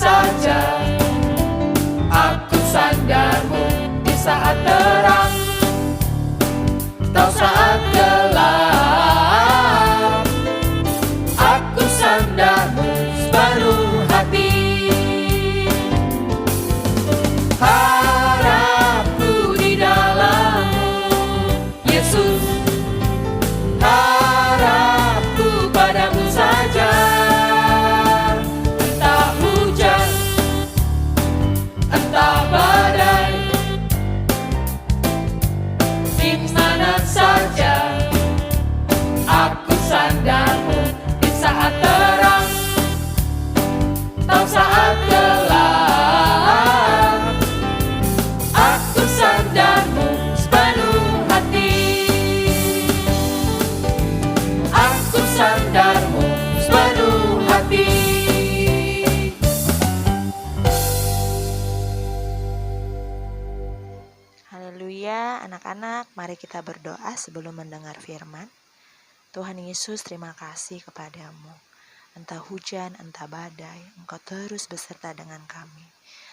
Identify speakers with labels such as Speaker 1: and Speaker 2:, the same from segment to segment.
Speaker 1: saja. Aku sandarmu di saat terang atau saat gelap. Aku sandarmu sepenuh hati. Harapku di dalammu, Yesus. Harapku padamu saja. Entah hujan, entah badai, di mana saja. Aku sandarmu di saat terang atau saat gelap. Aku sandarmu sepenuh hati. Aku sandarmu sepenuh hati.
Speaker 2: Haleluya, anak-anak, mari kita berdoa sebelum mendengar firman. Tuhan Yesus, terima kasih kepadamu. Entah hujan, entah badai, Engkau terus beserta dengan kami.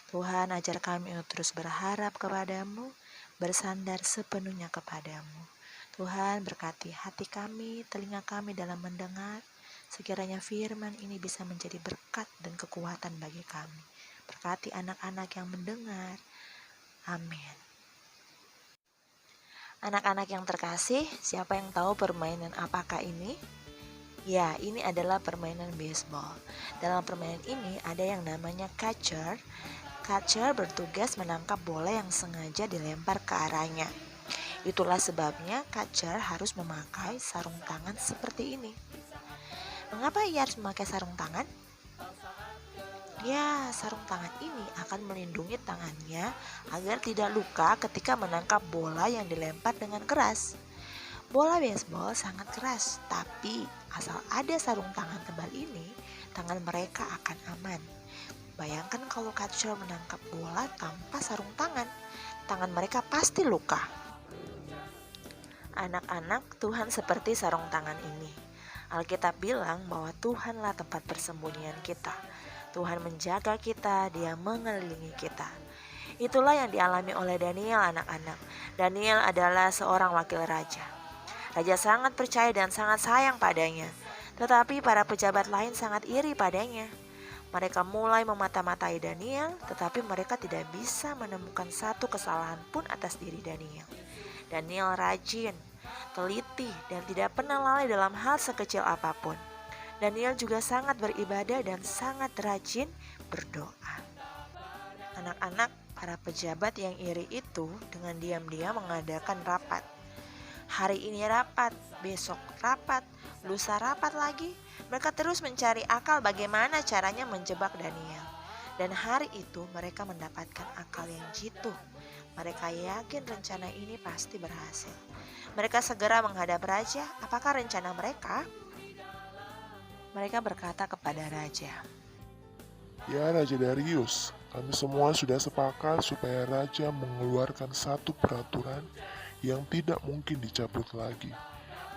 Speaker 2: Tuhan, ajar kami untuk terus berharap kepadamu, bersandar sepenuhnya kepadamu. Tuhan, berkati hati kami, telinga kami dalam mendengar. Sekiranya firman ini bisa menjadi berkat dan kekuatan bagi kami. Berkati anak-anak yang mendengar. Amin. Anak-anak yang terkasih, siapa yang tahu permainan apakah ini? Ya, ini adalah permainan baseball. Dalam permainan ini ada yang namanya catcher. Catcher bertugas menangkap bola yang sengaja dilempar ke arahnya. Itulah sebabnya catcher harus memakai sarung tangan seperti ini. Mengapa ia harus memakai sarung tangan? Ya, sarung tangan ini akan melindungi tangannya agar tidak luka ketika menangkap bola yang dilempar dengan keras. Bola baseball sangat keras, tapi asal ada sarung tangan tebal ini, tangan mereka akan aman. Bayangkan kalau catcher menangkap bola tanpa sarung tangan mereka pasti luka. Anak-anak, Tuhan seperti sarung tangan ini. Alkitab bilang bahwa Tuhanlah tempat persembunyian kita. Tuhan menjaga kita, Dia mengelilingi kita. Itulah yang dialami oleh Daniel, anak-anak. Daniel adalah seorang wakil raja. Raja sangat percaya dan sangat sayang padanya. Tetapi para pejabat lain sangat iri padanya. Mereka mulai memata-matai Daniel, tetapi mereka tidak bisa menemukan satu kesalahan pun atas diri Daniel. Daniel rajin, teliti, dan tidak pernah lalai dalam hal sekecil apapun. Daniel juga sangat beribadah dan sangat rajin berdoa. Anak-anak, para pejabat yang iri itu dengan diam-diam mengadakan rapat. Hari ini rapat, besok rapat, lusa rapat lagi. Mereka terus mencari akal bagaimana caranya menjebak Daniel. Dan hari itu mereka mendapatkan akal yang jitu. Mereka yakin rencana ini pasti berhasil. Mereka segera menghadap raja. Apakah rencana mereka? Mereka berkata kepada raja,
Speaker 3: "Ya Raja Darius, kami semua sudah sepakat supaya Raja mengeluarkan satu peraturan yang tidak mungkin dicabut lagi.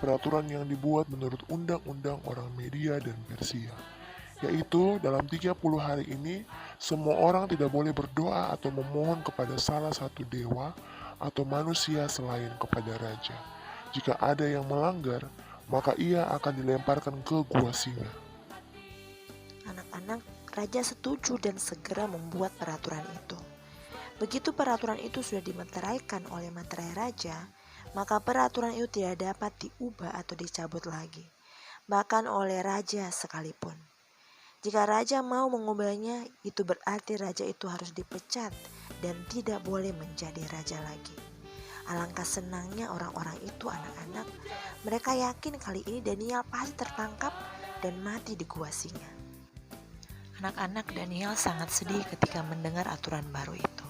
Speaker 3: Peraturan yang dibuat menurut undang-undang orang Media dan Persia, yaitu dalam 30 hari ini semua orang tidak boleh berdoa atau memohon kepada salah satu dewa atau manusia selain kepada Raja. Jika ada yang melanggar, maka ia akan dilemparkan ke gua singa."
Speaker 2: Anak-anak, raja setuju dan segera membuat peraturan itu. Begitu peraturan itu sudah dimeteraikan oleh materai raja, maka peraturan itu tidak dapat diubah atau dicabut lagi, bahkan oleh raja sekalipun. Jika raja mau mengubahnya, itu berarti raja itu harus dipecat dan tidak boleh menjadi raja lagi. Alangkah senangnya orang-orang itu, anak-anak. Mereka yakin kali ini Daniel pasti tertangkap dan mati di gua singa. Anak-anak, Daniel sangat sedih ketika mendengar aturan baru itu.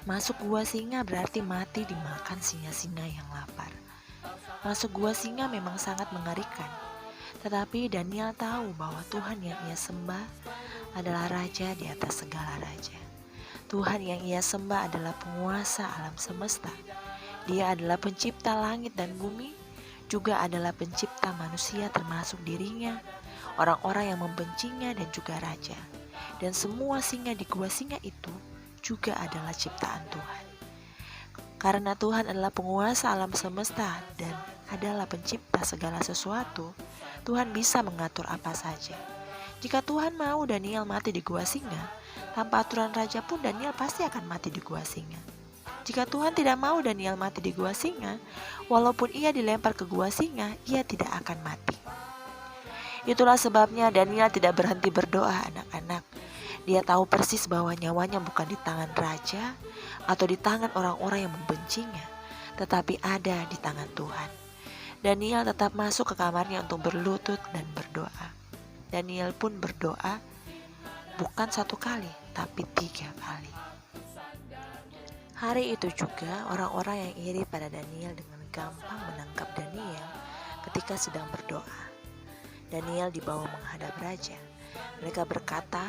Speaker 2: Masuk gua singa berarti mati dimakan singa-singa yang lapar. Masuk gua singa memang sangat mengerikan. Tetapi Daniel tahu bahwa Tuhan yang ia sembah adalah raja di atas segala raja. Tuhan yang ia sembah adalah penguasa alam semesta. Dia adalah pencipta langit dan bumi, juga adalah pencipta manusia termasuk dirinya, orang-orang yang membencinya dan juga raja. Dan semua singa di gua singa itu juga adalah ciptaan Tuhan. Karena Tuhan adalah penguasa alam semesta dan adalah pencipta segala sesuatu, Tuhan bisa mengatur apa saja. Jika Tuhan mau Daniel mati di gua singa, tanpa aturan raja pun Daniel pasti akan mati di gua singa. Jika Tuhan tidak mau Daniel mati di gua singa, walaupun ia dilempar ke gua singa, ia tidak akan mati. Itulah sebabnya Daniel tidak berhenti berdoa, anak-anak. Dia tahu persis bahwa nyawanya bukan di tangan raja atau di tangan orang-orang yang membencinya, tetapi ada di tangan Tuhan. Daniel tetap masuk ke kamarnya untuk berlutut dan berdoa. Daniel pun berdoa bukan 1 kali, tapi 3 kali. Hari itu juga orang-orang yang iri pada Daniel dengan gampang menangkap Daniel ketika sedang berdoa. Daniel dibawa menghadap raja. Mereka berkata,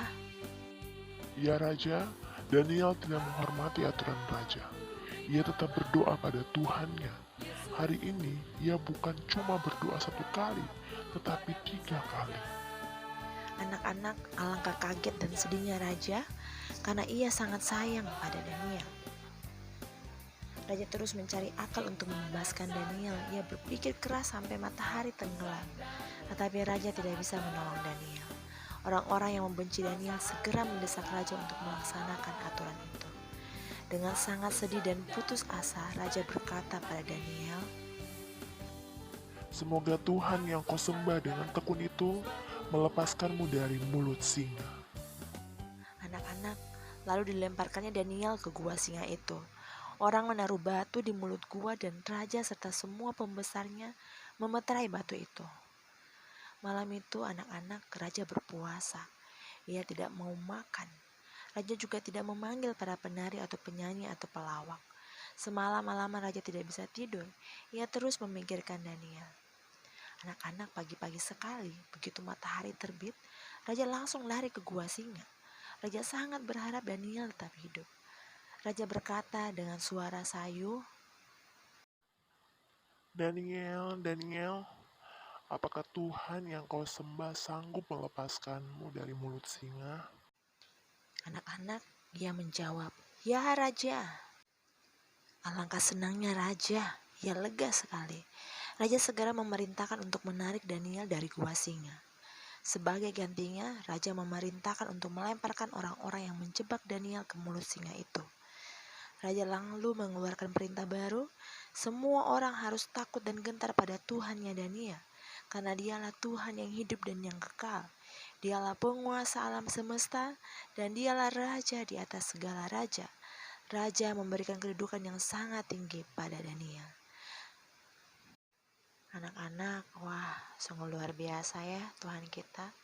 Speaker 3: Ya Raja, Daniel tidak menghormati aturan Raja. Ia tetap berdoa pada Tuhannya. Hari ini ia bukan cuma berdoa 1 kali, tetapi 3 kali.
Speaker 2: anak-anak alangkah kaget dan sedihnya raja karena ia sangat sayang pada Daniel. Raja terus mencari akal untuk membebaskan Daniel. Ia berpikir keras sampai matahari tenggelam, tetapi raja tidak bisa menolong Daniel. Orang-orang yang membenci Daniel segera mendesak raja untuk melaksanakan aturan itu. Dengan sangat sedih dan putus asa, raja berkata pada Daniel,
Speaker 3: Semoga Tuhan yang kau sembah dengan tekun itu melepaskanmu dari mulut singa.
Speaker 2: anak-anak, lalu dilemparkannya Daniel ke gua singa itu. Orang menaruh batu di mulut gua dan raja serta semua pembesarnya memeterai batu itu. Malam itu anak-anak raja berpuasa. Ia tidak mau makan. Raja juga tidak memanggil para penari atau penyanyi atau pelawak. Semalam-malaman raja tidak bisa tidur. Ia terus memikirkan Daniel. Anak-anak pagi-pagi sekali, begitu matahari terbit, raja langsung lari ke gua singa. Raja sangat berharap Daniel tetap hidup. Raja berkata dengan suara sayu,
Speaker 3: Daniel, Daniel, apakah Tuhan yang kau sembah sanggup melepaskanmu dari mulut singa?
Speaker 2: anak-anak, ia menjawab, "Ya Raja." Alangkah senangnya Raja, ia lega sekali. Raja segera memerintahkan untuk menarik Daniel dari gua singa. Sebagai gantinya, Raja memerintahkan untuk melemparkan orang-orang yang menjebak Daniel ke mulut singa itu. Raja lalu mengeluarkan perintah baru, semua orang harus takut dan gentar pada Tuhannya Daniel, karena dialah Tuhan yang hidup dan yang kekal. Dialah penguasa alam semesta, dan dialah Raja di atas segala raja. Raja memberikan kedudukan yang sangat tinggi pada Daniel. Anak-anak, wah, sungguh luar biasa ya Tuhan kita.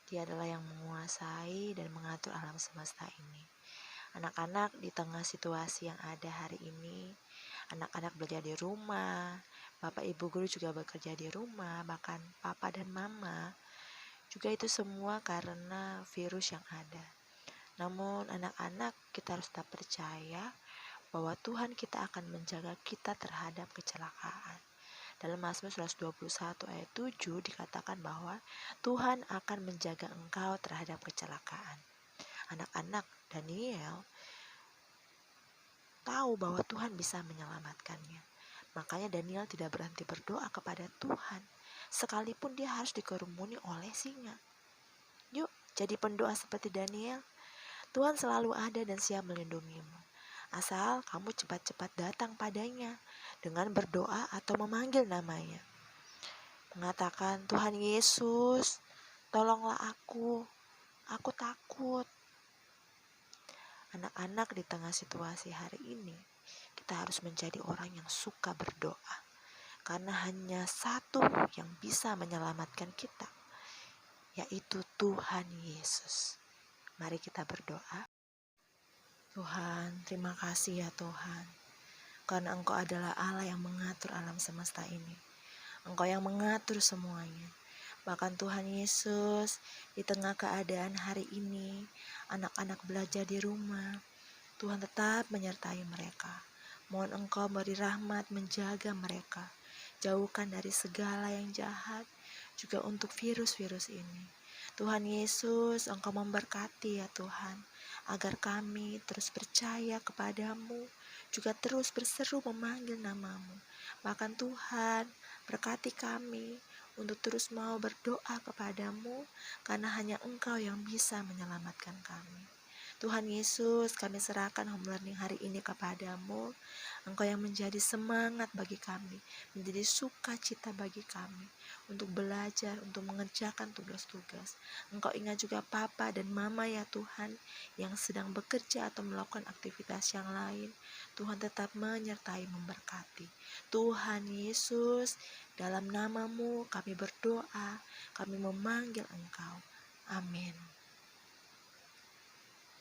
Speaker 2: Dia adalah yang menguasai dan mengatur alam semesta ini. Anak-anak di tengah situasi yang ada hari ini, anak-anak belajar di rumah, bapak ibu guru juga bekerja di rumah, bahkan papa dan mama, juga itu semua karena virus yang ada. Namun anak-anak kita harus tetap percaya bahwa Tuhan kita akan menjaga kita terhadap kecelakaan. Dalam Mazmur 121 ayat 7 dikatakan bahwa Tuhan akan menjaga engkau terhadap kecelakaan. Anak-anak Daniel tahu bahwa Tuhan bisa menyelamatkannya. Makanya Daniel tidak berhenti berdoa kepada Tuhan, sekalipun dia harus dikerumuni oleh singa. Yuk, jadi pendoa seperti Daniel. Tuhan selalu ada dan siap melindungimu. Asal kamu cepat-cepat datang padanya dengan berdoa atau memanggil namanya. Mengatakan, Tuhan Yesus, tolonglah aku takut. Anak-anak di tengah situasi hari ini, kita harus menjadi orang yang suka berdoa. Karena hanya satu yang bisa menyelamatkan kita, yaitu Tuhan Yesus. Mari kita berdoa. Tuhan, terima kasih ya Tuhan. Karena Engkau adalah Allah yang mengatur alam semesta ini. Engkau yang mengatur semuanya. Bahkan Tuhan Yesus, di tengah keadaan hari ini, anak-anak belajar di rumah, Tuhan tetap menyertai mereka. Mohon Engkau beri rahmat menjaga mereka. Jauhkan dari segala yang jahat, juga untuk virus-virus ini. Tuhan Yesus, Engkau memberkati ya Tuhan, agar kami terus percaya kepadamu, juga terus berseru memanggil namamu. Bahkan Tuhan, berkati kami untuk terus mau berdoa kepadamu, karena hanya Engkau yang bisa menyelamatkan kami. Tuhan Yesus, kami serahkan home learning hari ini kepadamu. Engkau yang menjadi semangat bagi kami, menjadi sukacita bagi kami untuk belajar, untuk mengerjakan tugas-tugas. Engkau ingat juga Papa dan Mama ya Tuhan, yang sedang bekerja atau melakukan aktivitas yang lain. Tuhan tetap menyertai, memberkati. Tuhan Yesus, dalam namamu kami berdoa, kami memanggil Engkau. Amin.